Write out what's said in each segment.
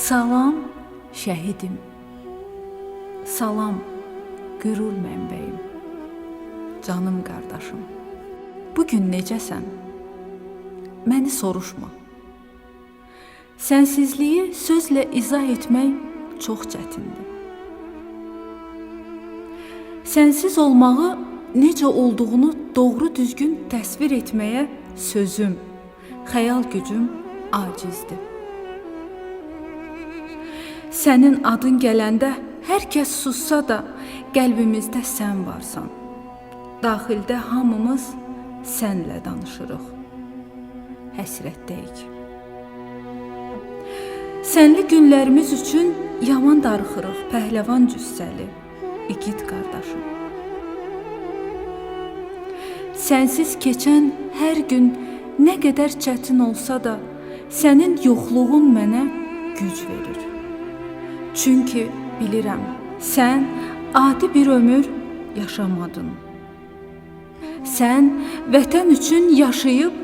Salam şəhidim, salam qürur mənbəyim, canım qardaşım. Bugün necəsən? Məni soruşma. Sənsizliyi sözlə izah etmək çox çətindir. Sənsiz olmağı necə olduğunu doğru düzgün təsvir etməyə sözüm, xəyal gücüm acizdir. Sənin adın gələndə hər kəs sussa da qəlbimizdə sən varsan. Daxildə hamımız sənlə danışırıq. Həsrətdəyik. Sənli günlərimiz üçün yaman darıxırıq, pəhləvan cüssəli, igid qardaşım. Sənsiz keçən hər gün nə qədər çətin olsa da, sənin yoxluğun mənə güc verir. Çünki bilirəm, sən adi bir ömür yaşamadın. Sən vətən üçün yaşayıb,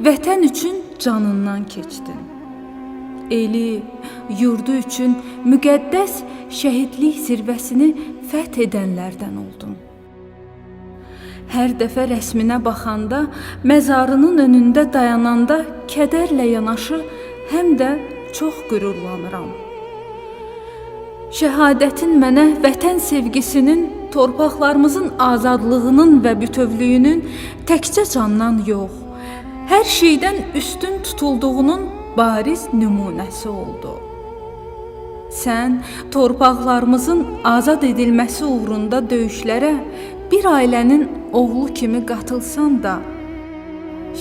vətən üçün canından keçdin. Eli, yurdu üçün müqəddəs şəhidlik zirvəsini fəth edənlərdən oldun. Hər dəfə rəsminə baxanda, məzarının önündə dayananda kədərlə yanaşı, həm də çox qürurlanıram. Şəhadətin mənə vətən sevgisinin, torpaqlarımızın azadlığının və bütövlüyünün təkcə candan yox, hər şeydən üstün tutulduğunun bariz nümunəsi oldu. Sən torpaqlarımızın azad edilməsi uğrunda döyüşlərə bir ailənin oğlu kimi qatılsan da,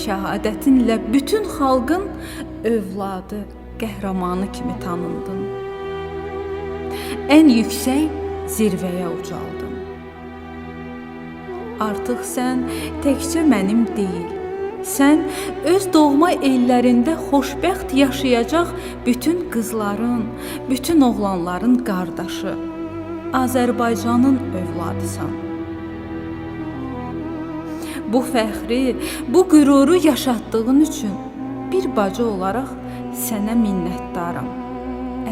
şəhadətinlə bütün xalqın övladı, qəhrəmanı kimi tanındın. Ən yüksək zirvəyə ucaldın. Artıq sən təkcə mənim deyil, sən öz doğma ellərində xoşbəxt yaşayacaq bütün qızların, bütün oğlanların qardaşı, Azərbaycanın övladısan. Bu fəxri, bu qüruru yaşatdığın üçün bir bacı olaraq sənə minnətdaram,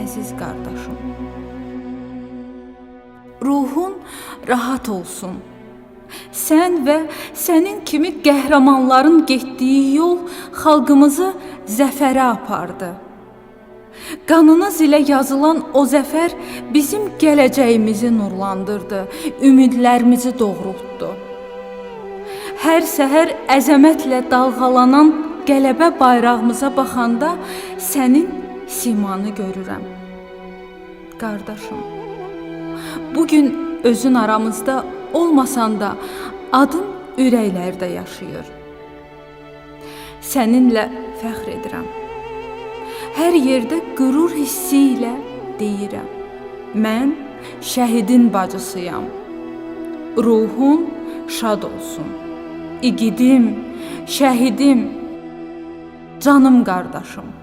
əziz qardaşım. Ruhun rahat olsun. Sən və sənin kimi qəhrəmanların getdiyi yol xalqımızı zəfərə apardı. Qanınız ilə yazılan o zəfər bizim gələcəyimizi nurlandırdı, ümidlərimizi doğrultdu. Hər səhər əzəmətlə dalğalanan qələbə bayrağımıza baxanda sənin simanı görürəm. Qardaşım, bugün özün aramızda olmasan da adın ürəklərdə yaşayır. Səninlə fəxr edirəm. Hər yerdə qürur hissi ilə deyirəm. Mən şəhidin bacısıyam. Ruhun şad olsun. İgidim, şəhidim, canım qardaşım.